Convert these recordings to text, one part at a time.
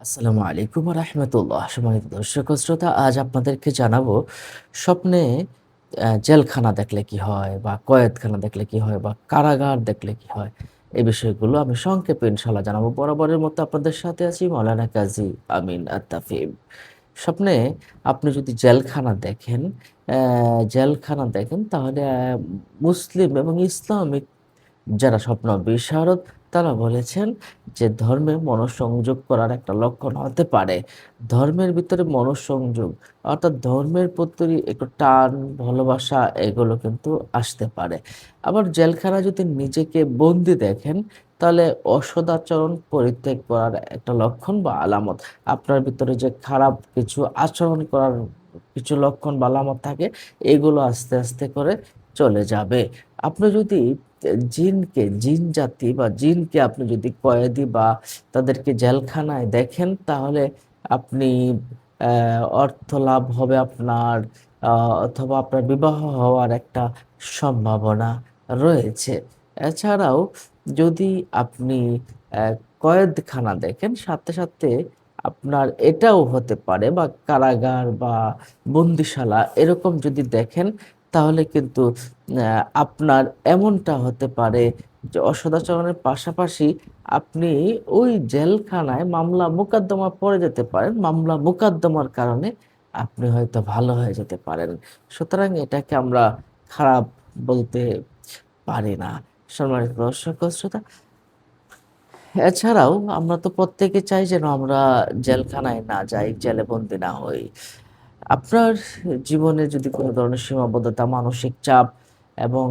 আসসালামু আলাইকুম রাহমাতুল্লাহ। সম্মানিত দর্শক ও শ্রোতা, আজ আপনাদেরকে জানাবো স্বপ্নে জেলখানা দেখলে কি হয় বা কয়েদখানা দেখলে কি হয় বা কারাগার দেখলে কি হয়। এই বিষয়গুলো আমি সংক্ষেপে ইনশাআল্লাহ জানাবো। বরাবরের মতো আপনাদের সাথে আছি মাওলানা কাজী আমিন আত-তাফিম। স্বপ্নে আপনি যদি জেলখানা দেখেন তাহলে মুসলিম এবং ইসলামিক যারা স্বপ্ন বিশারদ তারা বলেছেন যে ধর্মে মনোসংযোগ করার একটা লক্ষণ হতে পারে। ধর্মের ভিতরে মনোসংযোগ অর্থাৎ ধর্মের প্রতি একটু টান, ভালোবাসা এগুলো কিন্তু আসতে পারে। আবার জেলখানায় যদি নিজেকে বন্দি দেখেন তাহলে অসদাচরণ পরিত্যাগ করার একটা লক্ষণ বা আলামত। আপনার ভিতরে যে খারাপ কিছু আচরণ করার কিছু লক্ষণ বা আলামত থাকে এগুলো আস্তে, আস্তে করে চলে যাবে। আপনি যদি জিন জাতি বা জিনকে আপনি যদি কয়েদি বা তাদেরকে জেলখানায় দেখেন তাহলে আপনি অর্থ লাভ হবে আপনার, আ অথবা আপনার বিবাহ হওয়ার একটা সম্ভাবনা রয়েছে। এছাড়াও যদি আপনি অ্যা কয়েদখানা দেখেন সাথে, সাথে আপনার এটাও হতে পারে বা কারাগার বা বন্দিশালা এরকম যদি দেখেন তাহলে কিন্তু আপনার এমনটা হতে পারে যে অসদাচরণের পাশাপাশি আপনি ওই জেলখানায় মামলা মোকদ্দমা পড়ে যেতে পারেন। মামলা মোকদ্দমার কারণে আপনি হয়তো ভালো হয়ে যেতে পারেন। সুতরাং এটাকে আমরা খারাপ বলতে পারি না। সম্মানিত দর্শক ও শ্রোতা, এছাড়াও আমরা তো প্রত্যেকে চাই যেন আমরা জেলখানায় না যাই, জেলে বন্দী না হই। আপনার জীবনে যদি কোনো ধরনের সীমাবদ্ধতা, মানসিক চাপ এবং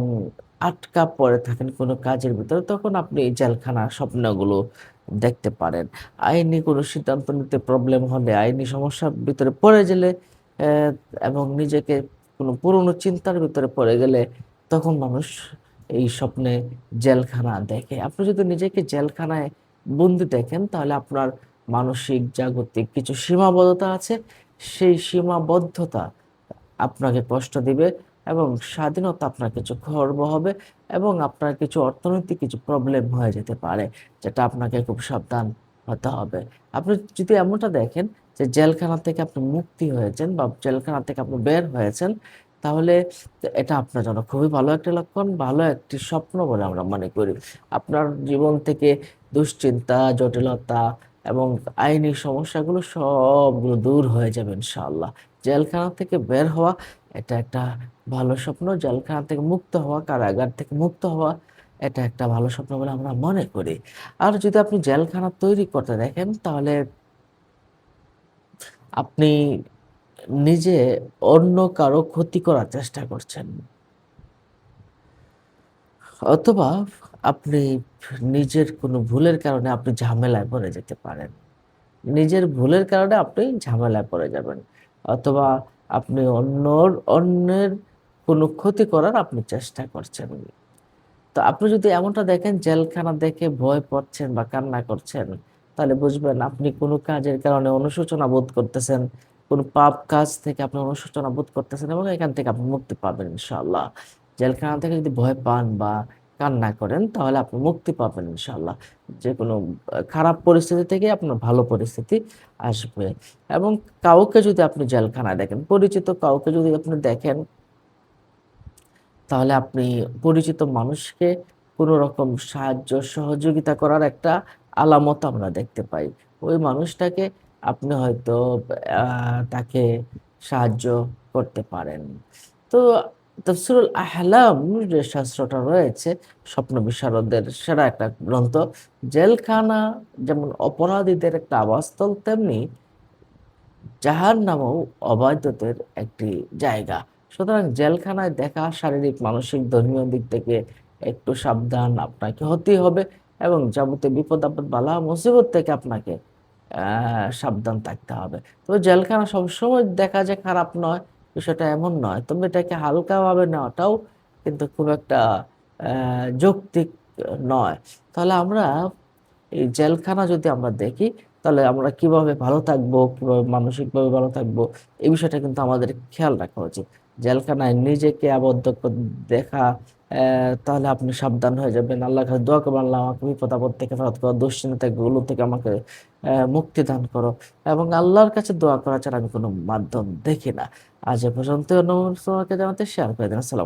আটকা পড়ে থাকেন কোনো কাজের ভিতরে, তখন আপনি এই জেলখানার স্বপ্নগুলো দেখতে পারেন। আইনি কোনো সিদ্ধান্ত নিতে প্রবলেম হলে, আইনি সমস্যার ভিতরে পড়ে গেলে অ্যা এবং নিজেকে কোনো পুরনো চিন্তার ভিতরে পড়ে গেলে, তখন মানুষ এই স্বপ্নে জেলখানা দেখে। আপনি যদি নিজেকে জেলখানায় বন্দি দেখেন, তাহলে আপনার মানসিক, জাগতিক কিছু সীমাবদ্ধতা আছে। সেই সীমাবদ্ধতা আপনাকে কষ্ট দিবে এবং স্বাধীনতা আপনার কিছু খর্ব হবে এবং আপনার কিছু অর্থনৈতিক কিছু প্রবলেম হয়ে যেতে পারে, যেটা আপনাকে খুব সাবধান হতে হবে। আপনি যদি এমনটা দেখেন যে জেলখানা থেকে আপনি মুক্তি হয়েছেন বা জেলখানা থেকে আপনি বের হয়েছেন, তাহলে এটা আপনার জন্য খুবই ভালো একটা লক্ষণ, ভালো একটি স্বপ্ন বলে আমরা মনে করি। আপনার জীবন থেকে দুশ্চিন্তা, জটিলতা এবং আইনি সমস্যাগুলো সবগুলো দূর হয়ে যাবে ইনশাআল্লাহ। জেলখানা থেকে বের হওয়া এটা একটা ভালো স্বপ্ন। জেলখানা থেকে মুক্ত হওয়া, কারাগার থেকে মুক্ত হওয়া এটা একটা ভালো স্বপ্ন বলে আমরা মনে করি। আর যদি আপনি জেলখানা তৈরি করতে দেখেন তাহলে আপনি নিজে অন্য কারো ক্ষতি করার চেষ্টা করছেন। অথবা আপনি নিজের কোনো ভুলের কারণে আপনি ঝামেলায় পড়ে যেতে পারেন। নিজের ভুলের কারণে আপনি ঝামেলায় পড়ে যাবেন। অথবা আপনি অন্যের কোনো ক্ষতি করার আপনি চেষ্টা করছেন। তো আপনি যদি এমনটা দেখেন জেলখানা দেখে ভয় পাচ্ছেন বা কান্না করছেন, তাহলে বুঝবেন আপনি কোনো কাজের কারণে অনুশোচনা বোধ করতেছেন। কোনো পাপ কাজ থেকে আপনি অনুশোচনা বোধ করতেছেন এবং এখান থেকে আপনি মুক্তি পাবেন ইনশাআল্লাহ। জেলখানা থেকে যদি ভয় পান বা কান্না করেন তাহলে আপনি মুক্তি পাবেন ইনশাআল্লাহ। যেকোনো খারাপ পরিস্থিতি থেকে আপনার ভালো পরিস্থিতি আসবে। এবং কাউকে যদি আপনি জেলখানায় দেখেন, পরিচিত কাউকে যদি আপনি দেখেন তাহলে আপনি পরিচিত মানুষকে কোনো রকম সাহায্য সহযোগিতা করার একটা আলামত আমরা দেখতে পাই। ওই মানুষটাকে আপনি হয়তো আ তাকে সাহায্য করতে পারেন। তো তাফসীরুল আহলাম যে শাস্ত্রটা রয়েছে স্বপ্ন বিশারদদের সেরা একটা গ্রন্থ। জেলখানা যেমন অপরাধীদের একটা আবাসস্থল তেমনি জাহান্নামও অবাধ্যদের একটি জায়গা। সুতরাং জেলখানায় দেখা শারীরিক, মানসিক, ধর্মীয় দিক থেকে একটু সাবধান আপনাকে হতেই হবে এবং যাবতীয় বিপদ-আপদ, বালা মুসিবত থেকে আপনাকে সাবধান থাকতে হবে। তবে জেলখানা সবসময় দেখা যায় খারাপ নয়, বিষয়টা এমন নয়। তবে এটাকে হালকাভাবে নেওয়াটাও কিন্তু খুব একটা যৌক্তিক নয়। তাহলে আমরা এই জেলখানা যদি আমরা দেখি, তাহলে আমরা কিভাবে ভালো থাকবো, কিভাবে মানসিকভাবে ভালো থাকবো, এই বিষয়টা কিন্তু আমাদের খেয়াল রাখা উচিত। জেলখানায় নিজেকে আবদ্ধ দেখা তাহলে আপনি সাবধান হয়ে যাবেন। আল্লাহর কাছে দোয়া করবেন, আল্লাহ আমাকে বিপদ আপদ থেকে হেফাজত করো, দুশ্চিন্তাগুলো থেকে আমাকে মুক্তি দান করো। এবং আল্লাহর কাছে দোয়া করা ছাড়া আমি কোনো মাধ্যম দেখি না। আজ এ পর্যন্ত অন্য তোমাকে জানাতে শেয়ার করে দিন। আসসালাম।